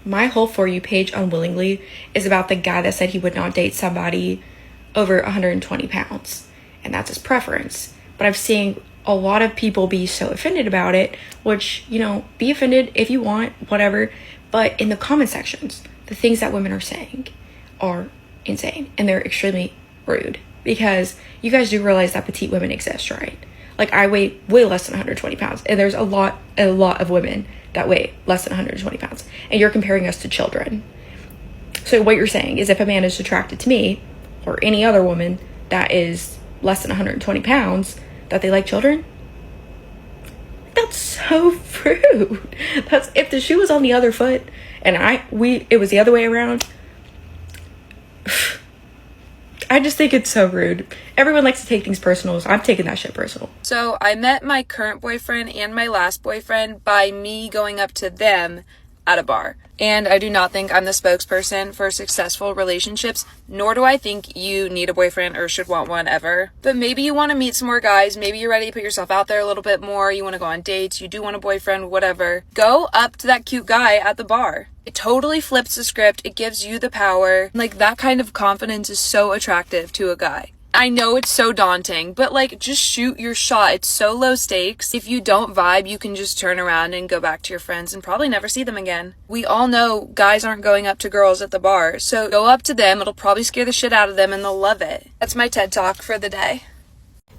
My whole For You page unwillingly is about the guy that said he would not date somebody over 120 pounds. And that's his preference. But I've seen a lot of people be so offended about it, which, you know, be offended if you want, whatever. But in the comment sections, the things that women are saying are insane. And they're extremely rude. Because you guys do realize that petite women exist, right? Like, I weigh way less than 120 pounds. And there's a lot of women that weigh less than 120 pounds. And you're comparing us to children. So what you're saying is if a man is attracted to me or any other woman that is less than 120 pounds, that they like children? That's so rude. That's if the shoe was on the other foot and it was the other way around. I just think it's so rude. Everyone likes to take things personal, so I'm taking that shit personal. So I met my current boyfriend and my last boyfriend by me going up to them at a bar. And I do not think I'm the spokesperson for successful relationships, nor do I think you need a boyfriend or should want one ever. But maybe you want to meet some more guys, maybe you're ready to put yourself out there a little bit more, you want to go on dates, you do want a boyfriend, whatever. Go up to that cute guy at the bar. It totally flips the script, it gives you the power. Like, that kind of confidence is so attractive to a guy. I know it's so daunting, but like, just shoot your shot. It's so low stakes. If you don't vibe, you can just turn around and go back to your friends and probably never see them again. We all know guys aren't going up to girls at the bar, so go up to them. It'll probably scare the shit out of them and they'll love it. That's my TED Talk for the day.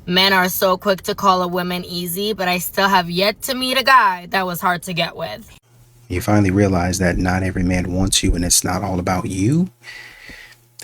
Men are so quick to call a woman easy, but I still have yet to meet a guy that was hard to get with. You finally realize that not every man wants you and it's not all about you.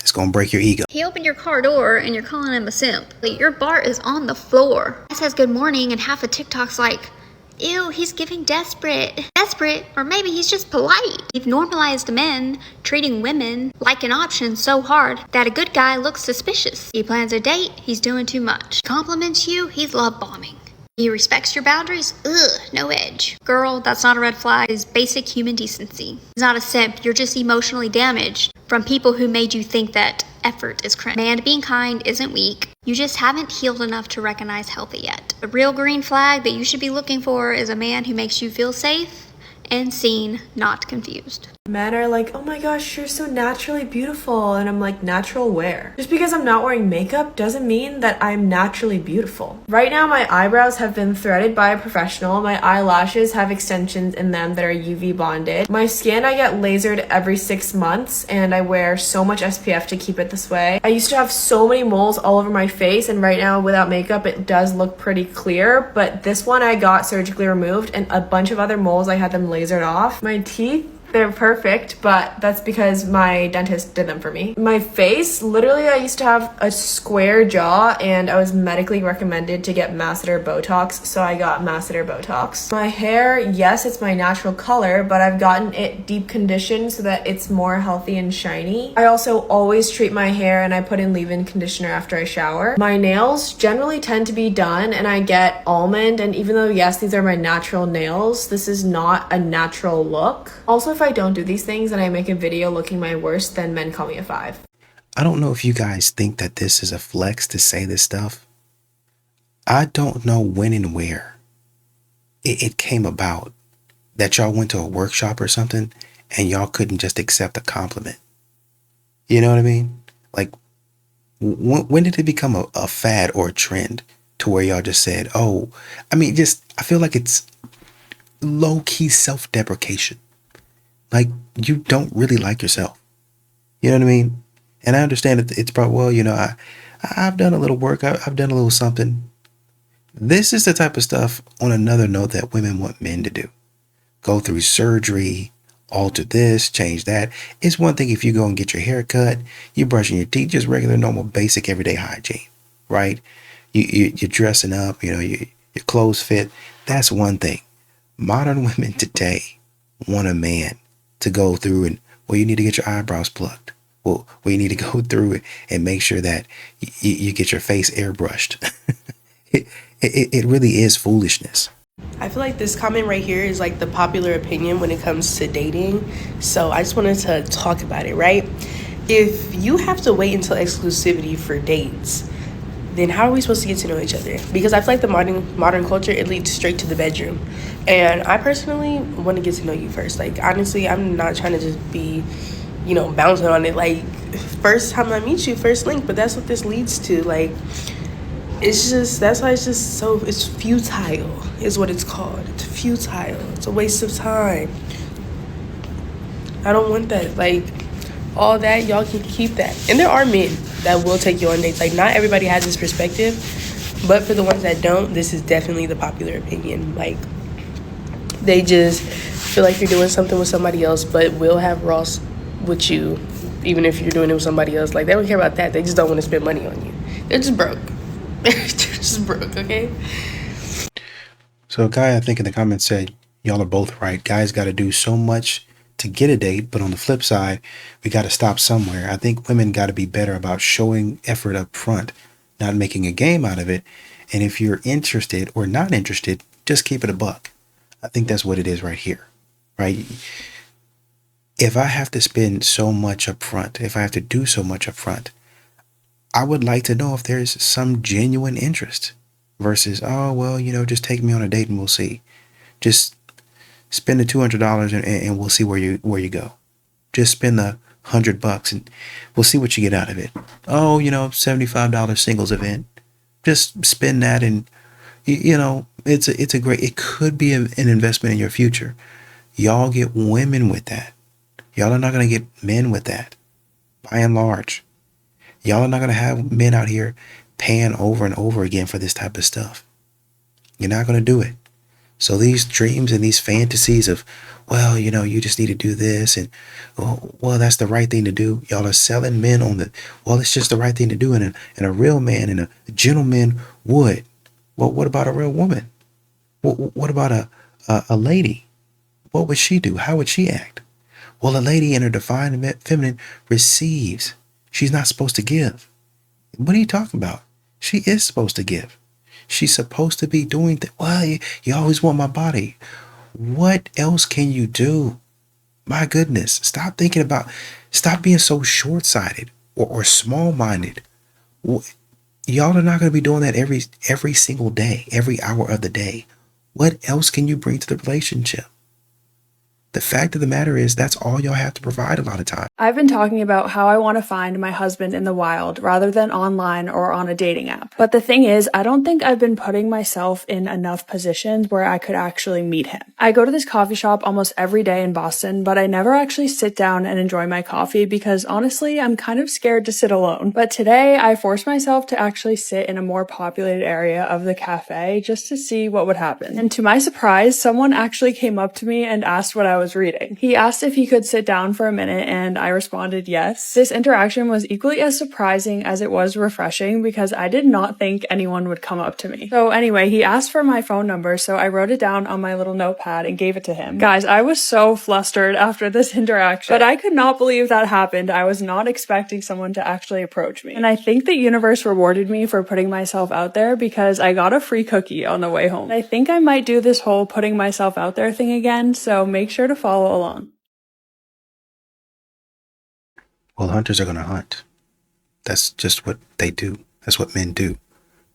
It's gonna break your ego. He opened your car door and you're calling him a simp. Your bar is on the floor. He says good morning and half of TikTok's like, ew, he's giving desperate. Desperate, or maybe he's just polite. We've normalized men treating women like an option so hard that a good guy looks suspicious. He plans a date, he's doing too much. Compliments you, he's love bombing. He respects your boundaries? Ugh, no edge. Girl, that's not a red flag. It's basic human decency. He's not a simp, you're just emotionally damaged from people who made you think that effort is cringe. Man, being kind isn't weak. You just haven't healed enough to recognize healthy yet. The real green flag that you should be looking for is a man who makes you feel safe and seen, not confused. Men are like, oh my gosh, you're so naturally beautiful. And I'm like, natural where? Just because I'm not wearing makeup doesn't mean that I'm naturally beautiful. Right now, my eyebrows have been threaded by a professional. My eyelashes have extensions in them that are UV bonded. My skin, I get lasered every 6 months and I wear so much SPF to keep it this way. I used to have so many moles all over my face, and right now without makeup, it does look pretty clear. But this one I got surgically removed, and a bunch of other moles, I had them lasered off. My teeth, they're perfect, but that's because my dentist did them for me. My face, literally I used to have a square jaw and I was medically recommended to get masseter Botox, so I got masseter Botox. My hair, yes, it's my natural color, but I've gotten it deep conditioned so that it's more healthy and shiny. I also always treat my hair and I put in leave-in conditioner after I shower. My nails generally tend to be done and I get almond, and even though yes, these are my natural nails, this is not a natural look. Also, if I don't do these things and I make a video looking my worst, then men call me a 5. I don't know if you guys think that this is a flex to say this stuff. I don't know when and where it came about that y'all went to a workshop or something and y'all couldn't just accept a compliment. You know what I mean? Like, when did it become a fad or a trend to where y'all just said, oh, I mean, I feel like it's low-key self-deprecation. Like, you don't really like yourself. You know what I mean? And I understand that it's probably, well, you know, I've done a little work. I've done a little something. This is the type of stuff on another note that women want men to do. Go through surgery, alter this, change that. It's one thing if you go and get your hair cut, you're brushing your teeth, just regular, normal, basic, everyday hygiene, right? You're dressing up, you know, your clothes fit. That's one thing. Modern women today want a man to go through and, well, you need to get your eyebrows plucked. Well, you need to go through it and make sure that you get your face airbrushed. It really is foolishness. I feel like this comment right here is like the popular opinion when it comes to dating. So I just wanted to talk about it, right? If you have to wait until exclusivity for dates, then how are we supposed to get to know each other? Because I feel like the modern culture, it leads straight to the bedroom. And I personally want to get to know you first. Like, honestly, I'm not trying to just be, bouncing on it. Like, first time I meet you, first link. But that's what this leads to. Like, that's why it's futile is what it's called. It's futile. It's a waste of time. I don't want that. Like, all that, y'all can keep that. And there are men that will take you on dates. Like, not everybody has this perspective, but for the ones that don't, this is definitely the popular opinion. Like, they just feel like you're doing something with somebody else, but will have Ross with you, even if you're doing it with somebody else. Like, they don't care about that. They just don't want to spend money on you. They're just broke. They're just broke, okay? So a guy, I think in the comments said, y'all are both right. Guys got to do so much to get a date, but on the flip side, we got to stop somewhere. I think women got to be better about showing effort up front, not making a game out of it. And if you're interested or not interested, just keep it a buck. I think that's what it is right here, right? If I have to spend so much up front, if I have to do so much up front, I would like to know if there's some genuine interest versus, oh, well, just take me on a date and we'll see. Just spend the $200 and we'll see where you go. Just spend the $100 and we'll see what you get out of it. Oh, $75 singles event. Just spend that and it could be an investment in your future. Y'all get women with that. Y'all are not going to get men with that. By and large, y'all are not going to have men out here paying over and over again for this type of stuff. You're not going to do it. So these dreams and these fantasies of, well, you just need to do this and, oh, well, that's the right thing to do. Y'all are selling men on it's just the right thing to do. And a real man and a gentleman would. Well, what about a real woman? What about a lady? What would she do? How would she act? Well, a lady in her divine feminine receives. She's not supposed to give. What are you talking about? She is supposed to give. She's supposed to be doing well, you always want my body. What else can you do? My goodness, stop being so short-sighted or small-minded. Y'all are not going to be doing that every single day, every hour of the day. What else can you bring to the relationship? The fact of the matter is that's all y'all have to provide a lot of time. I've been talking about how I want to find my husband in the wild rather than online or on a dating app. But the thing is, I don't think I've been putting myself in enough positions where I could actually meet him. I go to this coffee shop almost every day in Boston, but I never actually sit down and enjoy my coffee because honestly, I'm kind of scared to sit alone. But today, I forced myself to actually sit in a more populated area of the cafe just to see what would happen. And to my surprise, someone actually came up to me and asked what I was reading. He asked if he could sit down for a minute and I responded yes. This interaction was equally as surprising as it was refreshing because I did not think anyone would come up to me. So anyway, he asked for my phone number, so I wrote it down on my little notepad and gave it to him. Guys, I was so flustered after this interaction, but I could not believe that happened. I was not expecting someone to actually approach me. And I think the universe rewarded me for putting myself out there because I got a free cookie on the way home. And I think I might do this whole putting myself out there thing again, so make sure to follow along. Well, hunters are going to hunt. That's just what they do. That's what men do.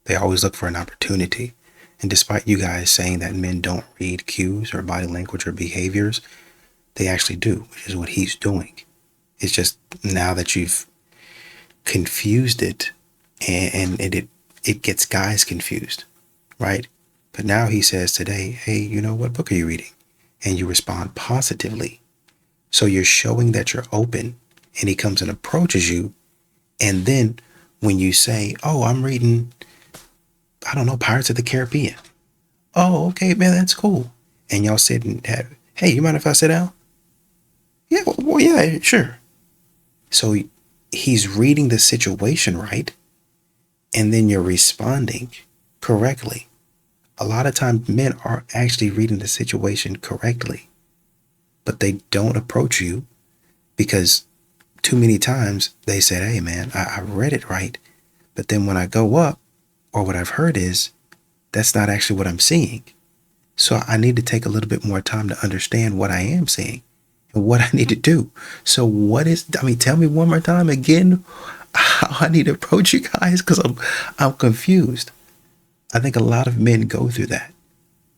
They always look for an opportunity. And despite you guys saying that men don't read cues or body language or behaviors, they actually do, which is what he's doing. It's just now that you've confused it and it gets guys confused, right? But now he says today, hey, what book are you reading? And you respond positively. So you're showing that you're open, and he comes and approaches you. And then when you say, oh, I'm reading, I don't know, Pirates of the Caribbean. Oh, okay, man, that's cool. And y'all sit and have, hey, you mind if I sit down? Yeah, well, yeah, sure. So he's reading the situation right, and then you're responding correctly. A lot of times men are actually reading the situation correctly, but they don't approach you because too many times they said, hey man, I read it right. But then when I go up, or what I've heard is, that's not actually what I'm seeing. So I need to take a little bit more time to understand what I am seeing and what I need to do. So tell me one more time again, how I need to approach you guys because I'm confused. I think a lot of men go through that,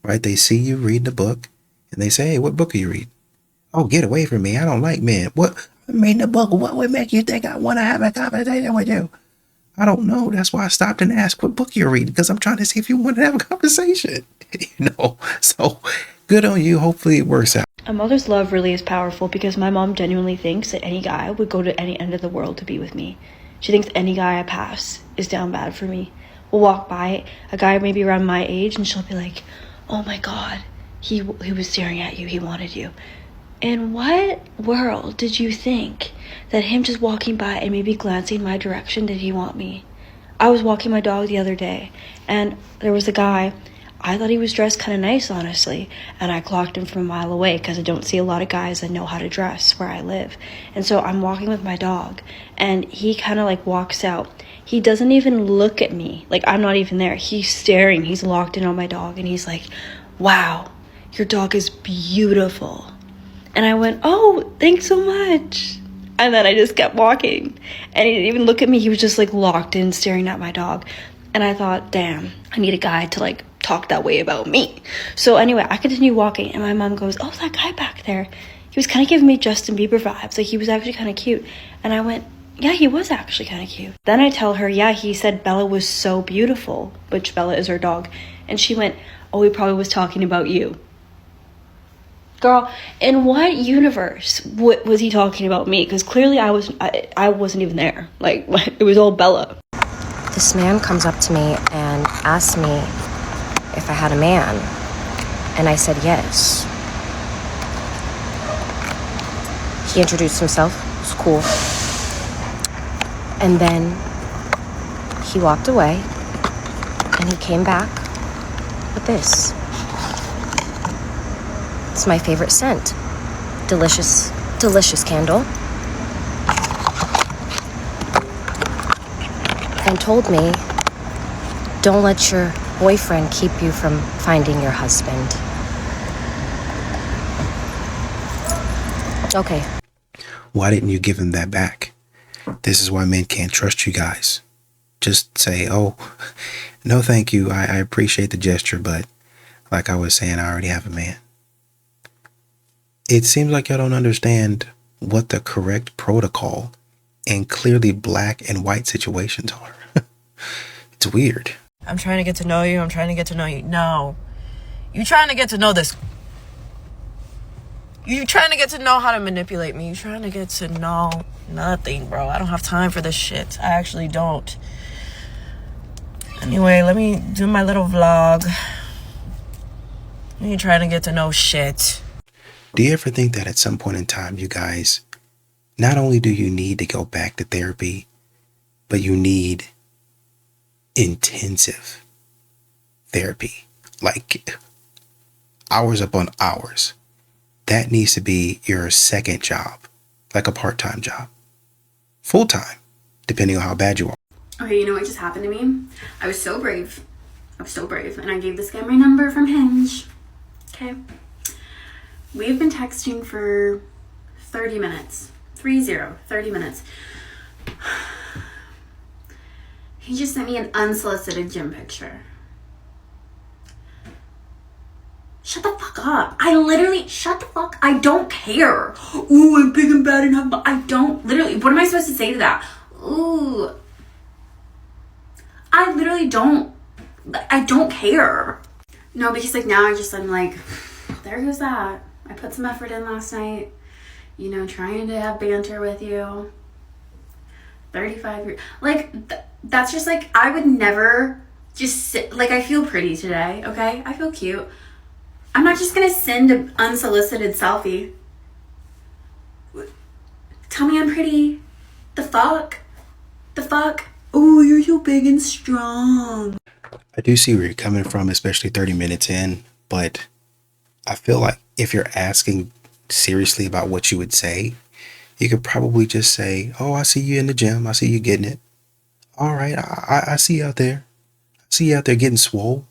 right? They see you reading a book and they say, hey, what book are you reading? Oh, get away from me. I don't like men. What? I'm reading a book. What would make you think I want to have a conversation with you? I don't know. That's why I stopped and asked what book you're reading because I'm trying to see if you want to have a conversation. So good on you. Hopefully it works out. A mother's love really is powerful because my mom genuinely thinks that any guy would go to any end of the world to be with me. She thinks any guy I pass is down bad for me. We'll walk by a guy maybe around my age and she'll be like, oh my God, he was staring at you. He wanted you. In what world did you think that him just walking by and maybe glancing my direction did he want me? I was walking my dog the other day and there was a guy. I thought he was dressed kind of nice, honestly, and I clocked him from a mile away because I don't see a lot of guys that know how to dress where I live. And so I'm walking with my dog and he kind of like walks out. He doesn't even look at me. Like, I'm not even there. He's staring. He's locked in on my dog and he's like, wow, your dog is beautiful. And I went, oh, thanks so much. And then I just kept walking. And he didn't even look at me. He was just like locked in, staring at my dog. And I thought, damn, I need a guy to like talk that way about me. So anyway, I continue walking. And my mom goes, oh, that guy back there. He was kind of giving me Justin Bieber vibes. Like, he was actually kind of cute. And I went, yeah, he was actually kind of cute. Then I tell her, yeah, he said Bella was so beautiful, which Bella is her dog. And she went, oh, he probably was talking about you. Girl, in what universe was he talking about me? Because clearly I wasn't even there. Like, it was all Bella. This man comes up to me and asks me if I had a man. And I said yes. He introduced himself. It was cool. And then he walked away and he came back with this. It's my favorite scent. Delicious, delicious candle. And told me, don't let your boyfriend keep you from finding your husband. Okay. Why didn't you give him that back? This is why men can't trust you guys. Just say, oh, no thank you. I appreciate the gesture, but like I was saying, I already have a man. It seems like y'all don't understand what the correct protocol and clearly black and white situations are. It's weird. I'm trying to get to know you. I'm trying to get to know you. No. You trying to get to know this. You trying to get to know how to manipulate me. You trying to get to know nothing, bro. I don't have time for this shit. I actually don't. Anyway, let me do my little vlog. You ain't trying to get to know shit. Do you ever think that at some point in time, you guys, not only do you need to go back to therapy, but you need intensive therapy, like hours upon hours? That needs to be your second job, like a part-time job, full-time, depending on how bad you are. Okay, you know what just happened to me? I was so brave. And I gave this guy my number from Hinge. Okay. We've been texting for 30 minutes. 30 minutes. He just sent me an unsolicited gym picture. Shut the fuck up. Shut the fuck. I don't care. Ooh, I'm big and bad and I don't, literally, what am I supposed to say to that? Ooh. I literally don't care. No, because like now I'm like, there goes that. I put some effort in last night, you know, trying to have banter with you. 35 years, like, that's just like, I would never just sit, like, I feel pretty today, okay? I feel cute. I'm not just gonna send an unsolicited selfie. Tell me I'm pretty. The fuck? Oh, you're so big and strong. I do see where you're coming from, especially 30 minutes in, but I feel like if you're asking seriously about what you would say, you could probably just say, oh, I see you in the gym. I see you getting it. All right, I see you out there. I see you out there getting swole,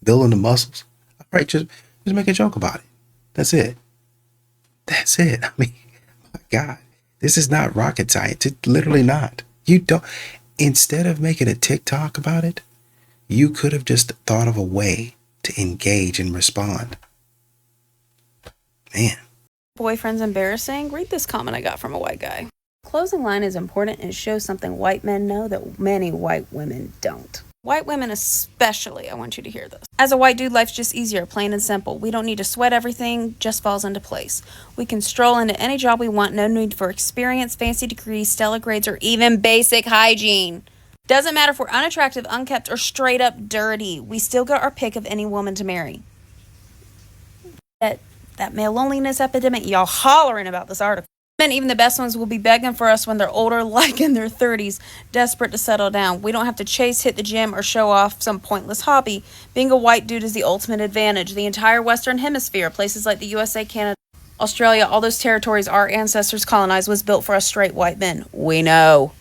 building the muscles. All right, just make a joke about it. That's it. I mean, my God, this is not rocket science. It's literally not. You don't, instead of making a TikTok about it, you could have just thought of a way to engage and respond. Man. Boyfriend's embarrassing? Read this comment I got from a white guy. Closing line is important and shows something white men know that many white women don't. White women especially, I want you to hear this. As a white dude, life's just easier, plain and simple. We don't need to sweat everything, just falls into place. We can stroll into any job we want, no need for experience, fancy degrees, stellar grades, or even basic hygiene. Doesn't matter if we're unattractive, unkept, or straight up dirty. We still get our pick of any woman to marry. That male loneliness epidemic, y'all hollering about this article. Men, even the best ones, will be begging for us when they're older, like in their 30s, desperate to settle down. We don't have to chase, hit the gym, or show off some pointless hobby. Being a white dude is the ultimate advantage. The entire Western Hemisphere, places like the USA, Canada, Australia, all those territories our ancestors colonized, was built for us straight white men. We know.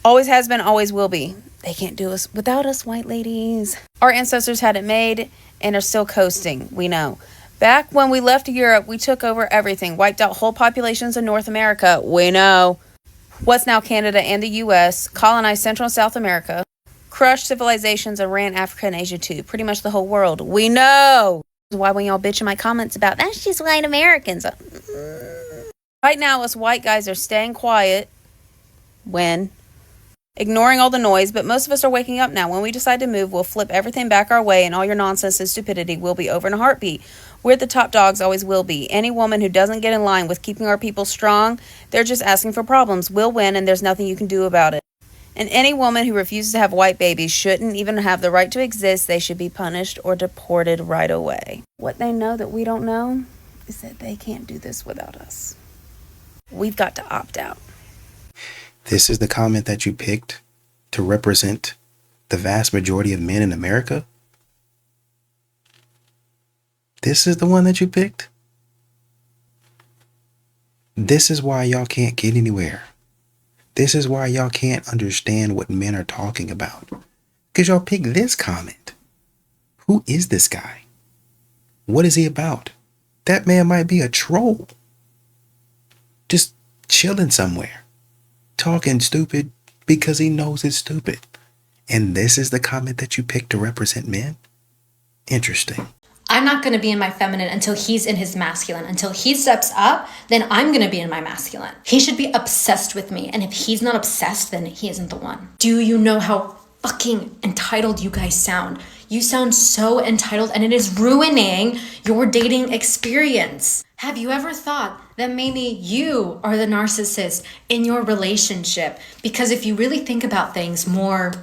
Always has been, always will be. They can't do us without us, white ladies. Our ancestors had it made and are still coasting. We know. Back when we left Europe, we took over everything, wiped out whole populations in North America. We know. What's now Canada and the US, colonized Central and South America, crushed civilizations and ran Africa and Asia too. Pretty much the whole world. We know. Why when y'all bitch in my comments about, that's just white Americans. Right now, us white guys are staying quiet when ignoring all the noise, but most of us are waking up now. When we decide to move, we'll flip everything back our way, and all your nonsense and stupidity will be over in a heartbeat. We're the top dogs, always will be. Any woman who doesn't get in line with keeping our people strong, they're just asking for problems. We'll win, and there's nothing you can do about it. And any woman who refuses to have white babies shouldn't even have the right to exist. They should be punished or deported right away. What they know that we don't know is that they can't do this without us. We've got to opt out. This is the comment that you picked to represent the vast majority of men in America? This is the one that you picked? This is why y'all can't get anywhere. This is why y'all can't understand what men are talking about. Because y'all picked this comment. Who is this guy? What is he about? That man might be a troll. Just chilling somewhere. Talking stupid because he knows it's stupid. And this is the comment that you picked to represent men? Interesting. I'm not going to be in my feminine until he's in his masculine. Until he steps up, then I'm going to be in my masculine. He should be obsessed with me. And if he's not obsessed, then he isn't the one. Do you know how fucking entitled you guys sound? You sound so entitled, and it is ruining your dating experience. Have you ever thought that maybe you are the narcissist in your relationship? Because if you really think about things more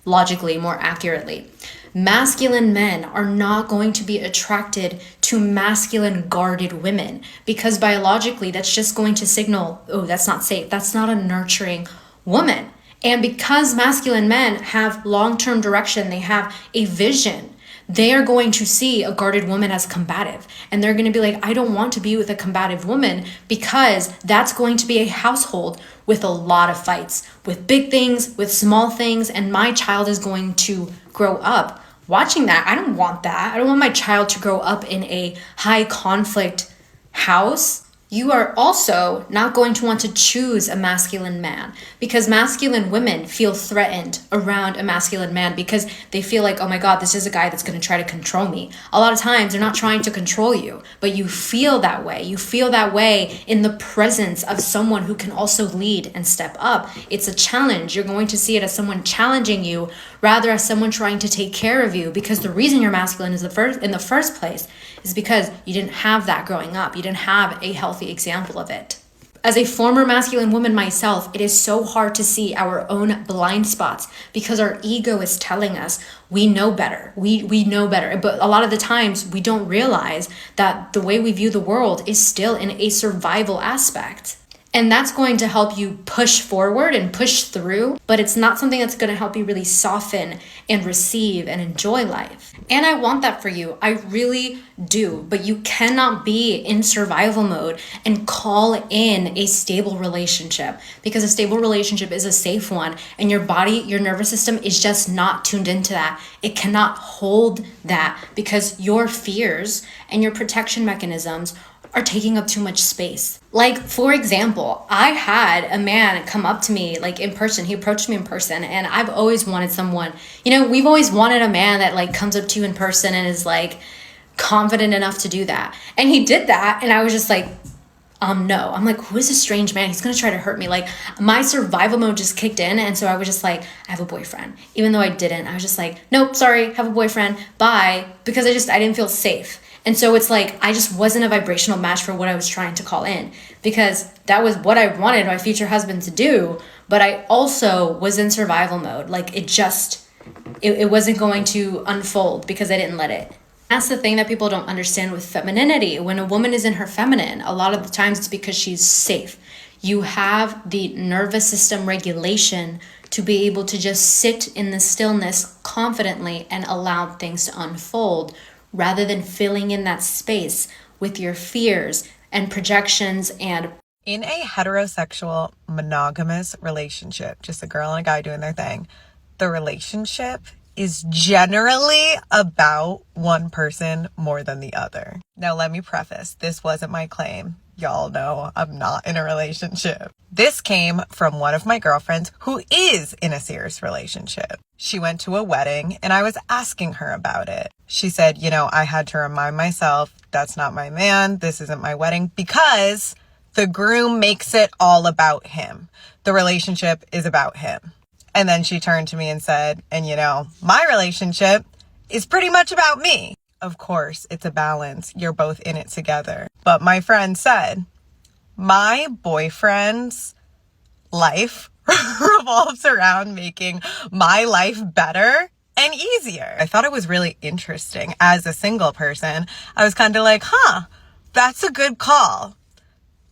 logically, more accurately, masculine men are not going to be attracted to masculine guarded women, because biologically that's just going to signal, oh, that's not safe. That's not a nurturing woman. And because masculine men have long-term direction, they have a vision, they are going to see a guarded woman as combative. And they're going to be like, I don't want to be with a combative woman, because that's going to be a household with a lot of fights, with big things, with small things. And my child is going to grow up watching that. I don't want that. I don't want my child to grow up in a high conflict house. You are also not going to want to choose a masculine man, because masculine women feel threatened around a masculine man because they feel like, oh my God, this is a guy that's going to try to control me. A lot of times they're not trying to control you, but you feel that way. You feel that way in the presence of someone who can also lead and step up. It's a challenge. You're going to see it as someone challenging you rather as someone trying to take care of you, because the reason you're masculine is in the first place is because you didn't have that growing up. You didn't have a healthy example of it. As a former masculine woman myself, it is so hard to see our own blind spots because our ego is telling us we know better. We know better. But a lot of the times we don't realize that the way we view the world is still in a survival aspect. And that's going to help you push forward and push through, but it's not something that's going to help you really soften and receive and enjoy life. And I want that for you. I really do. But you cannot be in survival mode and call in a stable relationship, because a stable relationship is a safe one. And your body, your nervous system is just not tuned into that. It cannot hold that, because your fears and your protection mechanisms are taking up too much space. Like, for example, I had a man come up to me like in person. He approached me in person, and I've always wanted someone, you know, we've always wanted a man that like comes up to you in person and is like confident enough to do that. And he did that, and I was just like, no. I'm like, who is this strange man? He's gonna try to hurt me. Like, my survival mode just kicked in, and so I was just like, I have a boyfriend. Even though I didn't, I was just like, nope, sorry, have a boyfriend, bye. Because I didn't feel safe. And so it's like, I just wasn't a vibrational match for what I was trying to call in, because that was what I wanted my future husband to do. But I also was in survival mode. Like, it wasn't going to unfold because I didn't let it. That's the thing that people don't understand with femininity. When a woman is in her feminine, a lot of the times it's because she's safe. You have the nervous system regulation to be able to just sit in the stillness confidently and allow things to unfold, rather than filling in that space with your fears and projections. And in a heterosexual monogamous relationship, just a girl and a guy doing their thing, the relationship is generally about one person more than the other. Now, let me preface, this wasn't my claim. Y'all know I'm not in a relationship. This came from one of my girlfriends who is in a serious relationship. She went to a wedding and I was asking her about it. She said, you know, I had to remind myself, that's not my man, this isn't my wedding, because the groom makes it all about him. The relationship is about him. And then she turned to me and said, and you know, my relationship is pretty much about me. Of course, it's a balance. You're both in it together. But my friend said, my boyfriend's life revolves around making my life better and easier. I thought it was really interesting. As a single person, I was kind of like, that's a good call.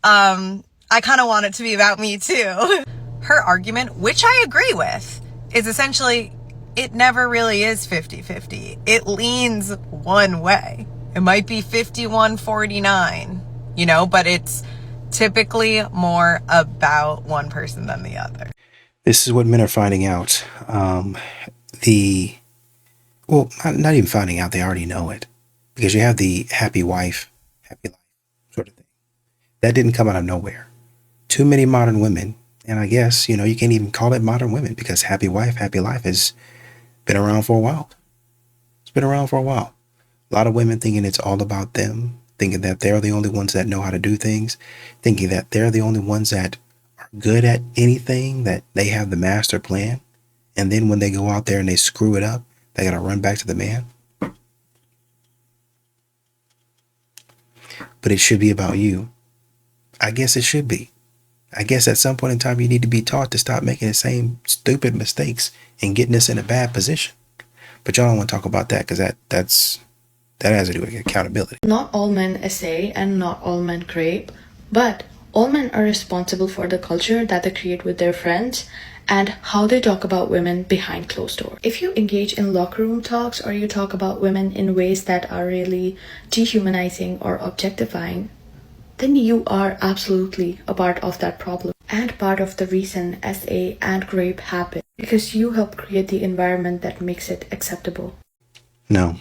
I kind of want it to be about me too. Her argument, which I agree with, is essentially it never really is 50-50. It leans one way. It might be 51-49, you know, but it's typically more about one person than the other. This is what men are finding out. Not even finding out, they already know it. Because you have the happy wife, happy life sort of thing. That didn't come out of nowhere. Too many modern women, and I guess, you know, you can't even call it modern women, because happy wife, happy life has been around for a while. It's been around for a while. A lot of women thinking it's all about them, thinking that they're the only ones that know how to do things, thinking that they're the only ones that are good at anything, that they have the master plan. And then when they go out there and they screw it up, they got to run back to the man. But it should be about you. I guess it should be. I guess at some point in time, you need to be taught to stop making the same stupid mistakes and getting us in a bad position. But y'all don't want to talk about that, because that has to do with accountability. Not all men essay and not all men create, but all men are responsible for the culture that they create with their friends and how they talk about women behind closed doors. If you engage in locker room talks, or you talk about women in ways that are really dehumanizing or objectifying, then you are absolutely a part of that problem and part of the reason SA and rape happen, because you help create the environment that makes it acceptable. No,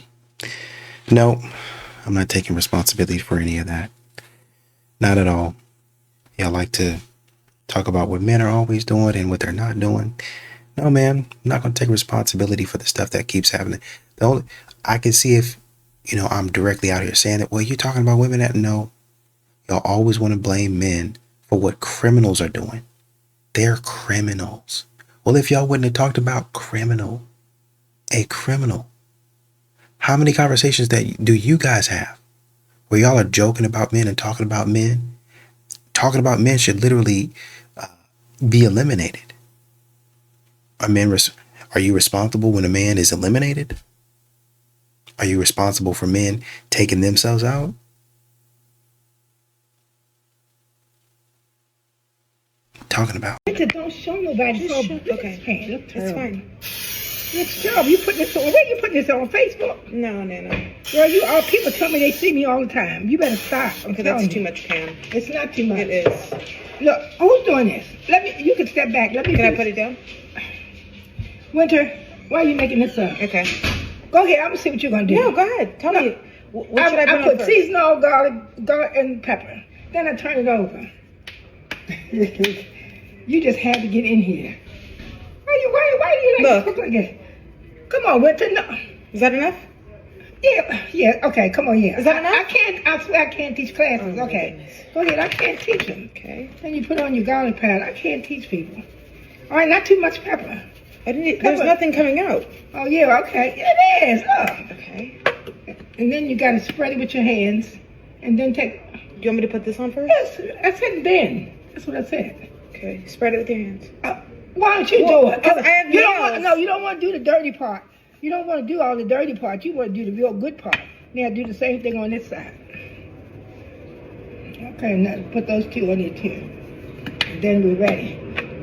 I'm not taking responsibility for any of that. Not at all. Y'all like to talk about what men are always doing and what they're not doing. No, man, I'm not going to take responsibility for the stuff that keeps happening. I can see if, you know, I'm directly out here saying that, well, you're talking about women that, no. Y'all always want to blame men for what criminals are doing. They're criminals. Well, if y'all wouldn't have talked about a criminal, how many conversations do you guys have where y'all are joking about men and talking about men? Talking about men should literally be eliminated. Are you responsible when a man is eliminated? Are you responsible for men taking themselves out? Talking about. Don't show nobody. Okay, that's fine. Next job, you put this on. Where you put this on Facebook? No. Girl, all people tell me they see me all the time. You better stop. Okay, that's too much, Pam. It's not too much. It is. Look, who's doing this? You can step back. Can I put it down? Winter, why are you making this up? Okay. Go ahead. I'm gonna see what you're gonna do. No, go ahead. Tell me. What should I put seasonal garlic and pepper. Then I turn it over. You just had to get in here. Why do you like to cook like that? Come on, Winter. No. Is that enough? Yeah. Okay, come on, yeah. Is that enough? I swear I can't teach classes. Okay. Go ahead, I can't teach them. Okay. Then you put on your garlic powder. I can't teach people. All right, not too much pepper. There's nothing coming out. Oh, yeah, okay. It is. Oh. Okay. And then you got to spread it with your hands. And then take... Do you want me to put this on first? Yes, I said then. That's what I said. Okay, spread it with your hands. Why don't you do it? Because I have nails. You don't want to do the dirty part. You don't want to do all the dirty part. You want to do the real good part. Now do the same thing on this side. Okay, now put those two on it too. And then we're ready.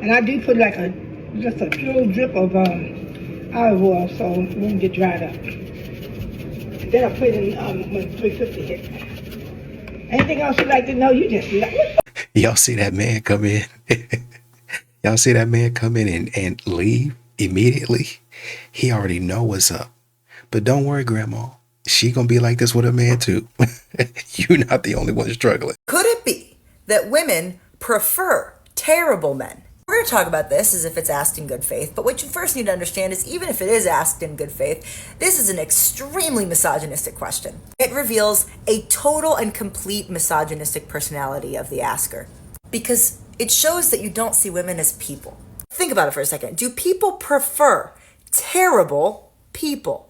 And I do put like just a little drip of olive oil so it won't get dried up. And then I put it in my 350 here. Anything else you'd like to know? You just Y'all see that man come in? Y'all see that man come in and leave immediately? He already know what's up. But don't worry, Grandma. She gonna be like this with her man too. You're not the only one struggling. Could it be that women prefer terrible men? We're going to talk about this as if it's asked in good faith, but what you first need to understand is even if it is asked in good faith, this is an extremely misogynistic question. It reveals a total and complete misogynistic personality of the asker, because it shows that you don't see women as people. Think about it for a second. Do people prefer terrible people?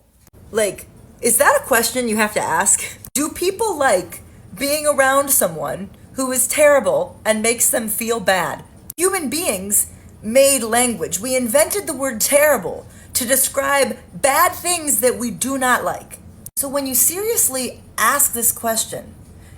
Like, is that a question you have to ask? Do people like being around someone who is terrible and makes them feel bad? Human beings made language. We invented the word terrible to describe bad things that we do not like. So when you seriously ask this question,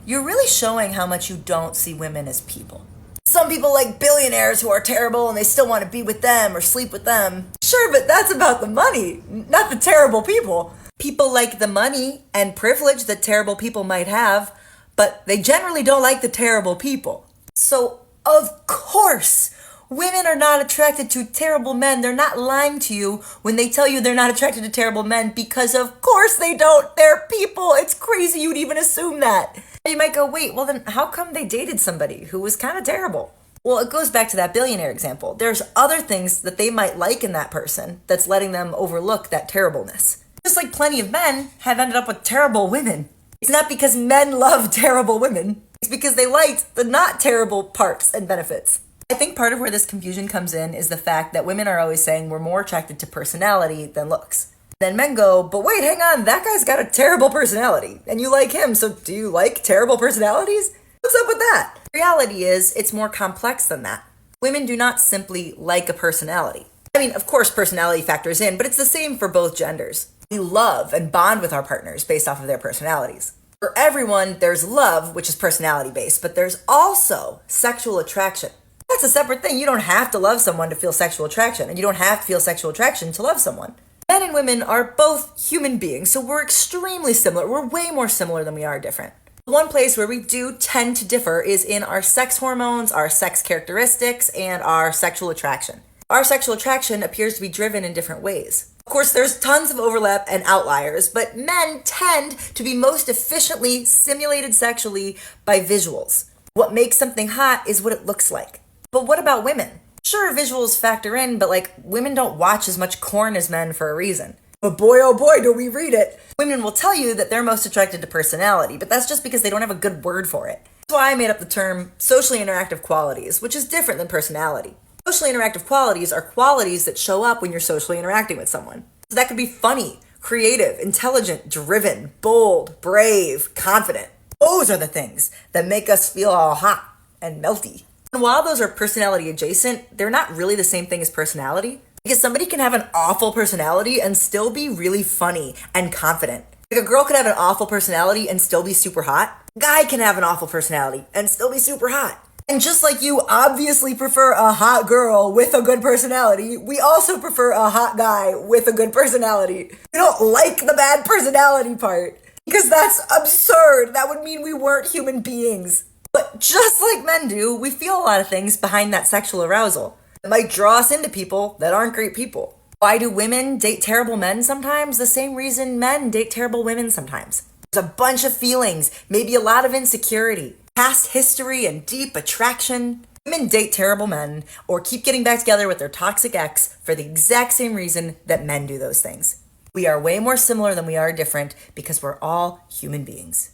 you're really showing how much you don't see women as people. Some people like billionaires who are terrible and they still want to be with them or sleep with them. Sure, but that's about the money, not the terrible people. People like the money and privilege that terrible people might have, but they generally don't like the terrible people. So, of course, women are not attracted to terrible men. They're not lying to you when they tell you they're not attracted to terrible men, because of course they don't. They're people. It's crazy you'd even assume that. You might go, wait, well then how come they dated somebody who was kind of terrible? Well, it goes back to that billionaire example. There's other things that they might like in that person that's letting them overlook that terribleness. Just like plenty of men have ended up with terrible women. It's not because men love terrible women. It's because they liked the not terrible parts and benefits. I think part of where this confusion comes in is the fact that women are always saying we're more attracted to personality than looks. Then men go, but wait, hang on, that guy's got a terrible personality, and you like him, so do you like terrible personalities? What's up with that? The reality is, it's more complex than that. Women do not simply like a personality. I mean, of course personality factors in, but it's the same for both genders. We love and bond with our partners based off of their personalities. For everyone, there's love, which is personality-based, but there's also sexual attraction. That's a separate thing. You don't have to love someone to feel sexual attraction, and you don't have to feel sexual attraction to love someone. Men and women are both human beings, so we're extremely similar. We're way more similar than we are different. One place where we do tend to differ is in our sex hormones, our sex characteristics, and our sexual attraction. Our sexual attraction appears to be driven in different ways. Of course, there's tons of overlap and outliers, but men tend to be most efficiently stimulated sexually by visuals. What makes something hot is what it looks like. But what about women? Sure, visuals factor in, but women don't watch as much porn as men for a reason. But boy, oh boy, do we read it. Women will tell you that they're most attracted to personality, but that's just because they don't have a good word for it. That's why I made up the term socially interactive qualities, which is different than personality. Socially interactive qualities are qualities that show up when you're socially interacting with someone. So that could be funny, creative, intelligent, driven, bold, brave, confident. Those are the things that make us feel all hot and melty. And while those are personality adjacent, they're not really the same thing as personality. Because somebody can have an awful personality and still be really funny and confident. Like a girl could have an awful personality and still be super hot. A guy can have an awful personality and still be super hot. And just like you obviously prefer a hot girl with a good personality, we also prefer a hot guy with a good personality. We don't like the bad personality part, because that's absurd. That would mean we weren't human beings. But just like men do, we feel a lot of things behind that sexual arousal. It might draw us into people that aren't great people. Why do women date terrible men sometimes? The same reason men date terrible women sometimes. There's a bunch of feelings, maybe a lot of insecurity, past history, and deep attraction. Women date terrible men or keep getting back together with their toxic ex for the exact same reason that men do those things. We are way more similar than we are different because we're all human beings.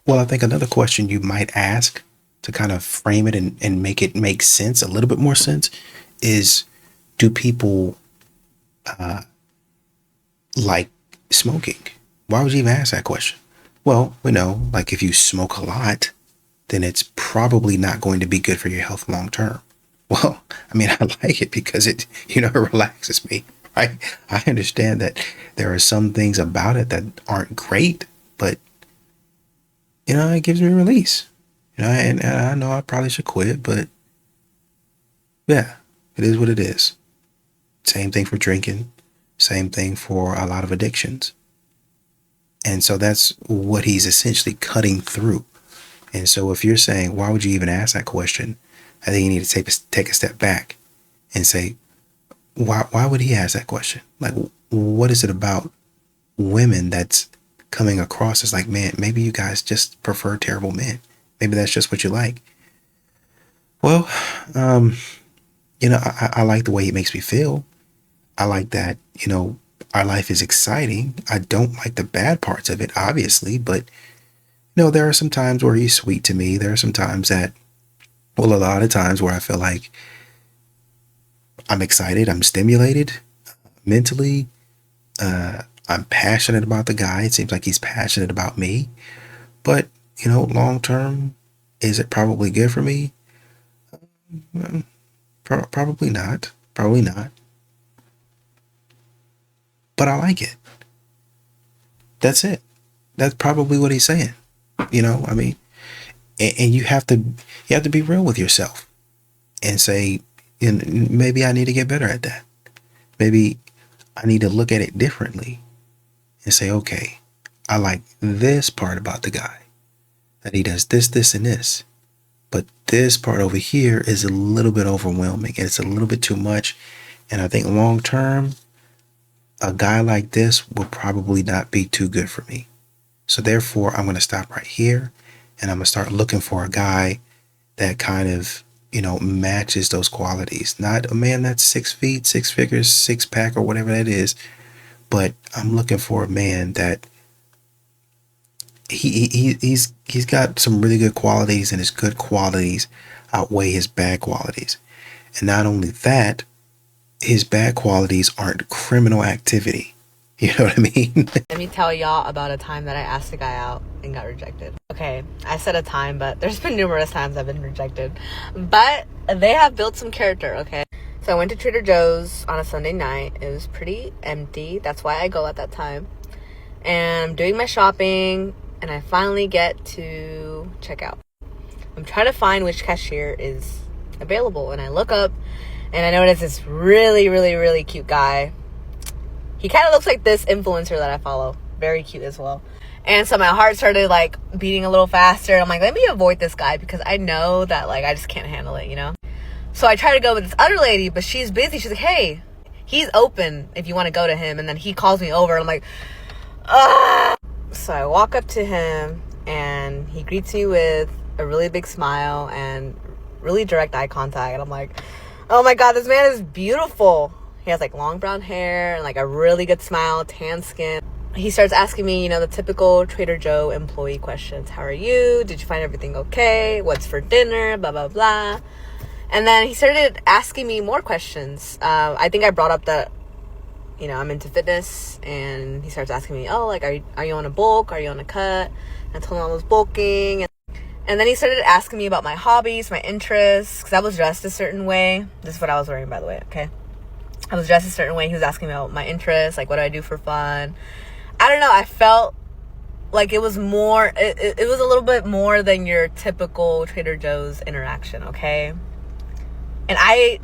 Well, I think another question you might ask to kind of frame it and make it make sense, a little bit more sense, is do people like smoking? Why would you even ask that question? Well, we know, like if you smoke a lot, then it's probably not going to be good for your health long term. Well, I mean, I like it because it relaxes me, right? I understand that there are some things about it that aren't great, but, it gives me a release. And I know I probably should quit, but yeah, it is what it is. Same thing for drinking, same thing for a lot of addictions. And so that's what he's essentially cutting through. And so if you're saying, why would you even ask that question? I think you need to take a step back and say, why would he ask that question? Like, what is it about women that's coming across as like, man, maybe you guys just prefer terrible men. Maybe that's just what you like. Well, I like the way it makes me feel. I like that, our life is exciting. I don't like the bad parts of it, obviously, but there are some times where he's sweet to me. There are some times a lot of times where I feel like I'm excited, I'm stimulated mentally. I'm passionate about the guy. It seems like he's passionate about me. But, long term, is it probably good for me? Probably not. Probably not. But I like it. That's it. That's probably what he's saying. I mean, and you have to be real with yourself and say, maybe I need to get better at that. Maybe I need to look at it differently and say, okay, I like this part about the guy, that he does this, this, and this. But this part over here is a little bit overwhelming and it's a little bit too much. And I think long term, a guy like this will probably not be too good for me. So therefore, I'm going to stop right here and I'm going to start looking for a guy that kind of, matches those qualities. Not a man that's 6 feet, 6 figures, 6-pack or whatever that is. But I'm looking for a man that he's got some really good qualities and his good qualities outweigh his bad qualities. And not only that, his bad qualities aren't criminal activity. You know what I mean? Let me tell y'all about a time that I asked a guy out and got rejected. Okay, I said a time, but there's been numerous times I've been rejected. But they have built some character, okay? So I went to Trader Joe's on a Sunday night. It was pretty empty. That's why I go at that time. And I'm doing my shopping, and I finally get to check out. I'm trying to find which cashier is available, and I look up, and I notice this really, really, really cute guy. He kind of looks like this influencer that I follow. Very cute as well. And so my heart started like beating a little faster. And I'm like, let me avoid this guy because I know that like I just can't handle it, So I try to go with this other lady, but she's busy. She's like, hey, he's open if you want to go to him. And then he calls me over. I'm like, ah. So I walk up to him and he greets me with a really big smile and really direct eye contact. And I'm like, oh my God, this man is beautiful. He has like long brown hair and like a really good smile, tan skin. He starts asking me, the typical Trader Joe employee questions. How are you? Did you find everything okay? What's for dinner? Blah, blah, blah. And then he started asking me more questions. I think I brought up that, I'm into fitness. And he starts asking me, oh, like, are you on a bulk? Are you on a cut? And I told him I was bulking. And then he started asking me about my hobbies, my interests. Because I was dressed a certain way. This is what I was wearing, by the way, okay? I was dressed a certain way. He was asking me about my interests, like what do I do for fun. I don't know. I felt like it was more, it was a little bit more than your typical Trader Joe's interaction, okay? And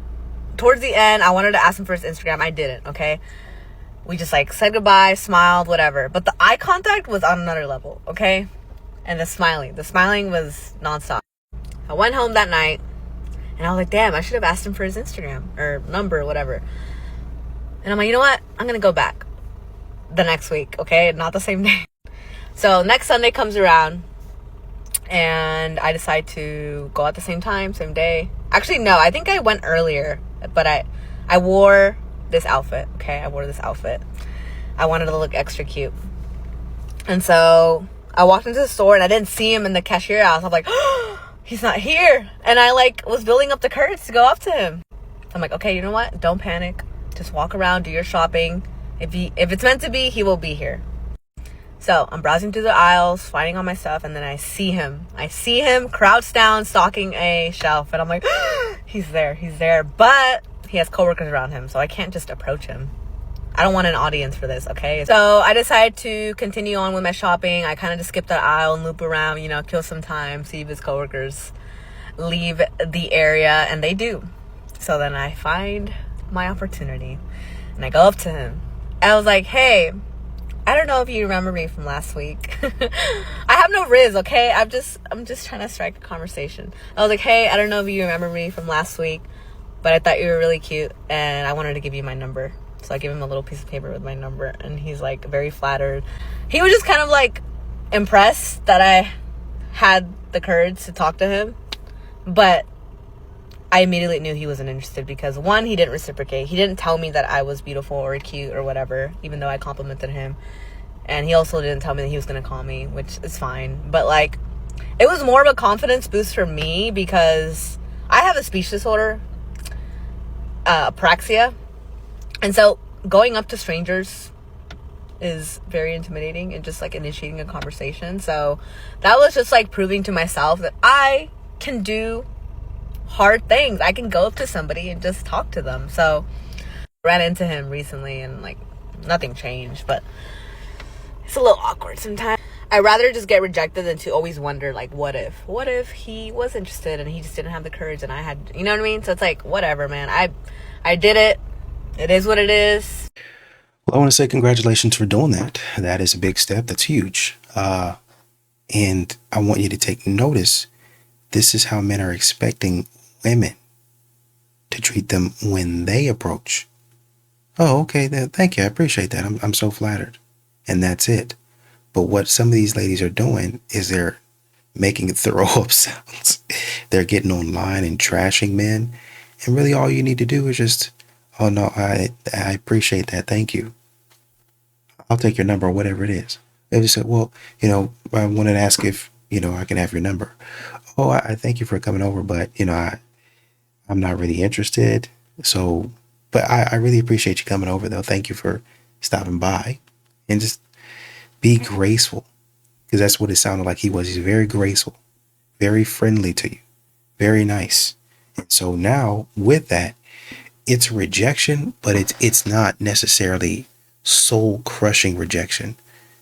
towards the end, I wanted to ask him for his Instagram. I didn't, okay? We just like said goodbye, smiled, whatever. But the eye contact was on another level, okay? And the smiling was nonstop. I went home that night and I was like, damn, I should have asked him for his Instagram or number or whatever. And I'm like, you know what? I'm going to go back the next week, okay? Not the same day. So next Sunday comes around, and I decide to go at the same time, same day. Actually, no, I think I went earlier, but I wore this outfit, okay? I wore this outfit. I wanted to look extra cute. And so I walked into the store, and I didn't see him in the cashier house. I'm like, oh, he's not here. And I, like, was building up the courage to go up to him. I'm like, okay, you know what? Don't panic. Just walk around, do your shopping. If it's meant to be, he will be here. So I'm browsing through the aisles, finding all my stuff, and then I see him. Crouched down, stalking a shelf. And I'm like, he's there. But he has coworkers around him, so I can't just approach him. I don't want an audience for this, okay? So I decided to continue on with my shopping. I kind of just skip that aisle and loop around, kill some time, see if his coworkers leave the area, and they do. So then I find my opportunity, and I go up to him. I was like, hey, I don't know if you remember me from last week. I have no riz, okay? I'm just trying to strike a conversation. I was like, hey, I don't know if you remember me from last week, but I thought you were really cute, and I wanted to give you my number. So I gave him a little piece of paper with my number, and he's like very flattered. He was just kind of like impressed that I had the courage to talk to him, but I immediately knew he wasn't interested because, one, he didn't reciprocate. He didn't tell me that I was beautiful or cute or whatever, even though I complimented him. And he also didn't tell me that he was going to call me, which is fine. But, like, it was more of a confidence boost for me because I have a speech disorder, apraxia. And so going up to strangers is very intimidating and just, like, initiating a conversation. So that was just, like, proving to myself that I can do hard things. I can go up to somebody and just talk to them. So I ran into him recently, and, like, nothing changed, but it's a little awkward sometimes. I'd rather just get rejected than to always wonder, like, what if he was interested and he just didn't have the courage and I had, you know what I mean? So it's like, whatever, man. I did it. It is what it is. Well, I want to say congratulations for doing that. That is a big step. That's huge. And I want you to take notice. This is how men are expecting women to treat them when they approach. Oh, okay. Thank you. I appreciate that. I'm so flattered. And that's it. But what some of these ladies are doing is they're making throw up sounds. They're getting online and trashing men. And really all you need to do is just, oh no, I appreciate that. Thank you. I'll take your number or whatever it is. They just said, well, I wanted to ask if, I can have your number. Oh, I thank you for coming over, but, I'm not really interested. So, but I really appreciate you coming over though. Thank you for stopping by, and just be graceful, because that's what it sounded like he was. He's very graceful, very friendly to you, very nice. And so now with that, it's rejection, but it's not necessarily soul crushing rejection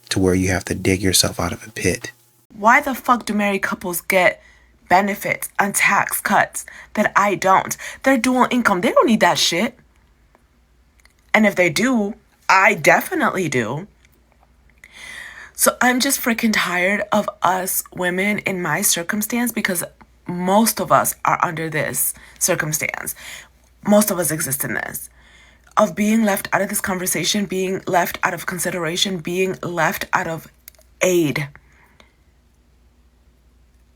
to where you have to dig yourself out of a pit. Why the fuck do married couples get benefits and tax cuts that I don't? They're dual income. They don't need that shit. And if they do, I definitely do. So I'm just freaking tired of us women in my circumstance, because most of us are under this circumstance. Most of us exist in this. Of being left out of this conversation, being left out of consideration, being left out of aid.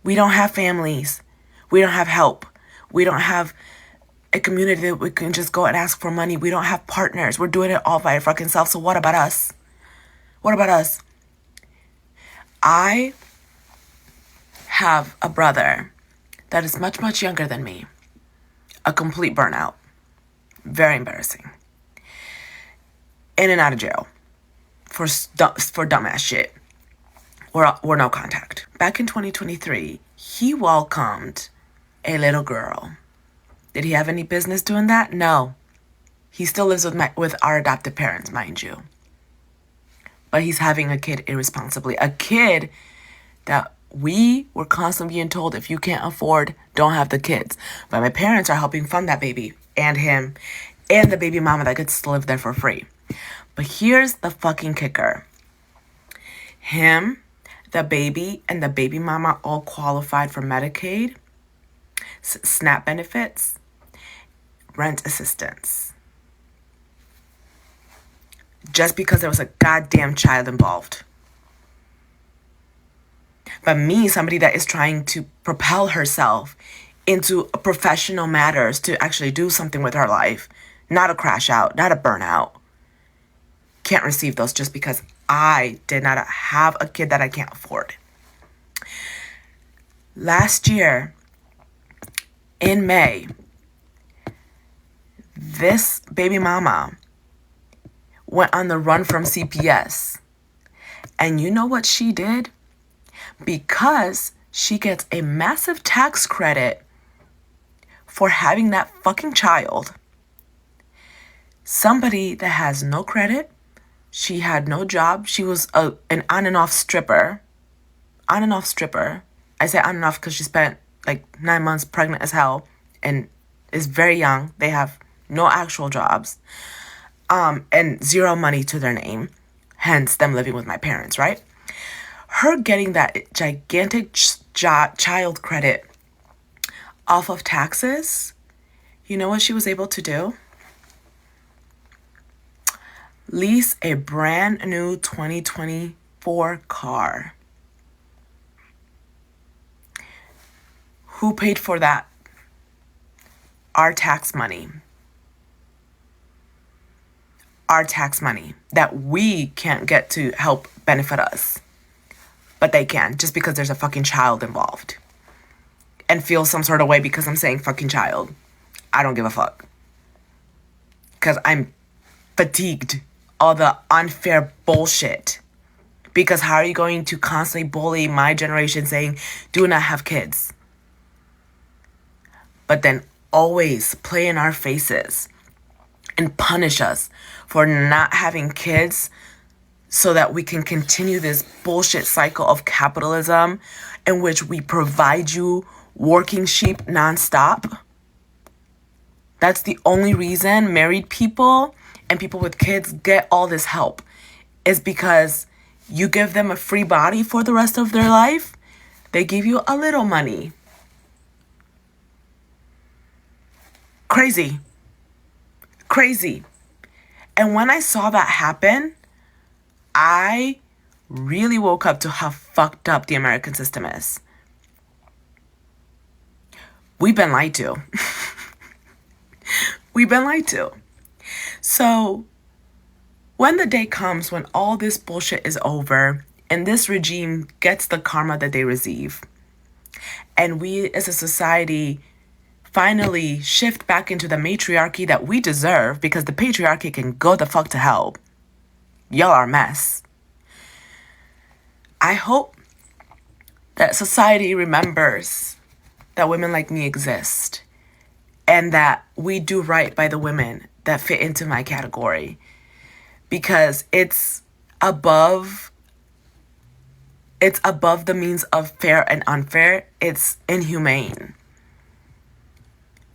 We don't have families. We don't have help. We don't have a community that we can just go and ask for money. We don't have partners. We're doing it all by our fucking self. So what about us? What about us? I have a brother that is much, much younger than me. A complete burnout. Very embarrassing. In and out of jail for dumbass shit. Or no contact. Back in 2023, he welcomed a little girl. Did he have any business doing that? No. He still lives with our adoptive parents, mind you. But he's having a kid irresponsibly. A kid that we were constantly being told, if you can't afford, don't have the kids. But my parents are helping fund that baby and him and the baby mama that gets to live there for free. But here's the fucking kicker. Him, the baby, and the baby mama all qualified for Medicaid, SNAP benefits, rent assistance. Just because there was a goddamn child involved. But me, somebody that is trying to propel herself into professional matters to actually do something with her life, not a crash out, not a burnout, can't receive those just because I did not have a kid that I can't afford. Last year, in May, this baby mama went on the run from CPS. And you know what she did? Because she gets a massive tax credit for having that fucking child. Somebody that has no credit, she had no job, she was an on and off stripper. On and off stripper. I say on and off because she spent like 9 months pregnant as hell and is very young. They have no actual jobs. And zero money to their name. Hence them living with my parents, right? Her getting that gigantic child credit off of taxes, you know what she was able to do? Lease a brand new 2024 car. Who paid for that? Our tax money. Our tax money that we can't get to help benefit us. But they can, just because there's a fucking child involved. And feel some sort of way because I'm saying fucking child. I don't give a fuck. Because I'm fatigued. All the unfair bullshit. Because how are you going to constantly bully my generation saying, do not have kids? But then always play in our faces and punish us for not having kids so that we can continue this bullshit cycle of capitalism in which we provide you working sheep nonstop. That's the only reason married people and people with kids get all this help, is because you give them a free body for the rest of their life. They give you a little money. Crazy. Crazy. And when I saw that happen, I really woke up to how fucked up the American system is. We've been lied to. We've been lied to. So when the day comes when all this bullshit is over and this regime gets the karma that they receive, and we as a society finally shift back into the matriarchy that we deserve, because the patriarchy can go the fuck to hell. Y'all are a mess. I hope that society remembers that women like me exist and that we do right by the women that fit into my category, because it's above the means of fair and unfair. It's inhumane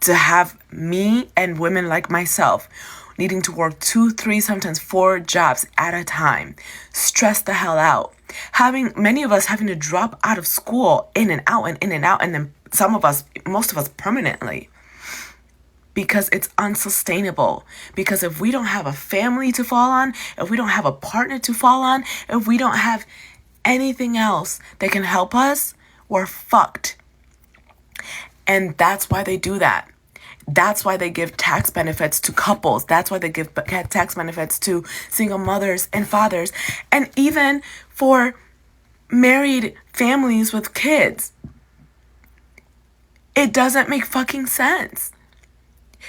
to have me and women like myself needing to work 2, 3, sometimes 4 jobs at a time, stress the hell out, having many of us having to drop out of school in and out, and then most of us permanently, because it's unsustainable. Because if we don't have a family to fall on, if we don't have a partner to fall on, if we don't have anything else that can help us, we're fucked. And that's why they do that. That's why they give tax benefits to couples. That's why they give tax benefits to single mothers and fathers, and even for married families with kids. It doesn't make fucking sense,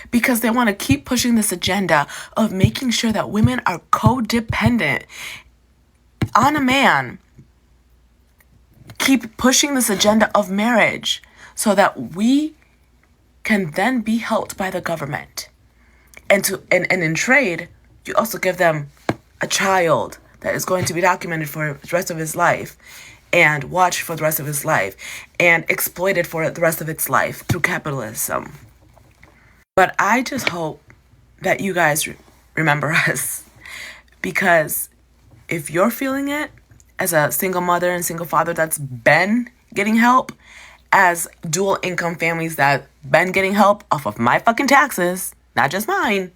because they want to keep pushing this agenda of making sure that women are codependent on a man. Keep pushing this agenda of marriage so that we can then be helped by the government. And in trade, you also give them a child that is going to be documented for the rest of his life and watched for the rest of his life and exploited for the rest of its life through capitalism. But I just hope that you guys remember us, because if you're feeling it as a single mother and single father that's been getting help, as dual income families that been getting help off of my fucking taxes, not just mine,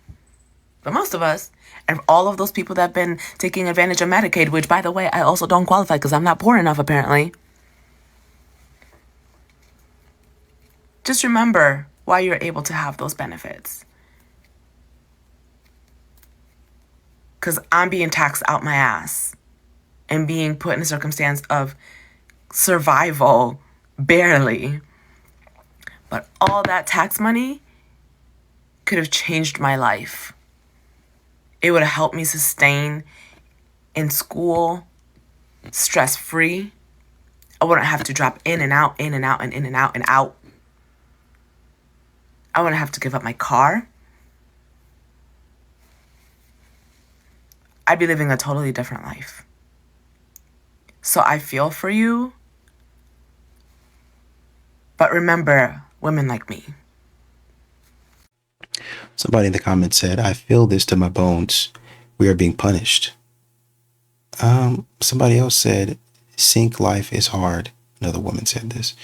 but most of us, and all of those people that have been taking advantage of Medicaid, which, by the way, I also don't qualify because I'm not poor enough, apparently. just remember why you're able to have those benefits. Because I'm being taxed out my ass and being put in a circumstance of survival, barely. But all that tax money could have changed my life. It would have helped me sustain in school, stress-free. I wouldn't have to drop in and out, in and out, and in and out and out. I wouldn't have to give up my car. I'd be living a totally different life. So I feel for you. But remember, women like me. Somebody in the comments said, I feel this to my bones. We are being punished. Somebody else said, sink life is hard. Another woman said this.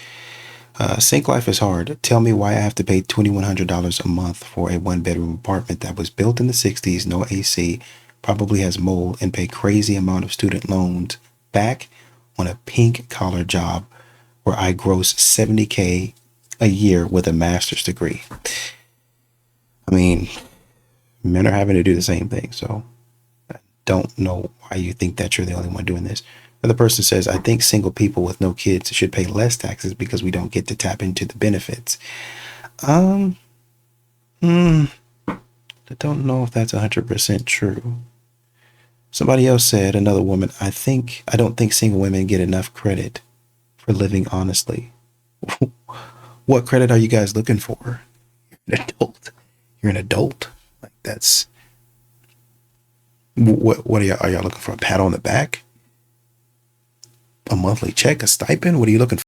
Sink life is hard. Tell me why I have to pay $2,100 a month for a one-bedroom apartment that was built in the 60s, no AC, probably has mold, and pay crazy amount of student loans back on a pink-collar job where I gross $70K a year with a master's degree. I mean, men are having to do the same thing, so I don't know why you think that you're the only one doing this. Another person says, I think single people with no kids should pay less taxes because we don't get to tap into the benefits. I don't know if that's 100% true. Somebody else said, another woman, I don't think single women get enough credit for living honestly. What credit are you guys looking for? You're an adult. You're an adult. Like that's what are y'all looking for? A pat on the back? A monthly check? A stipend? What are you looking for?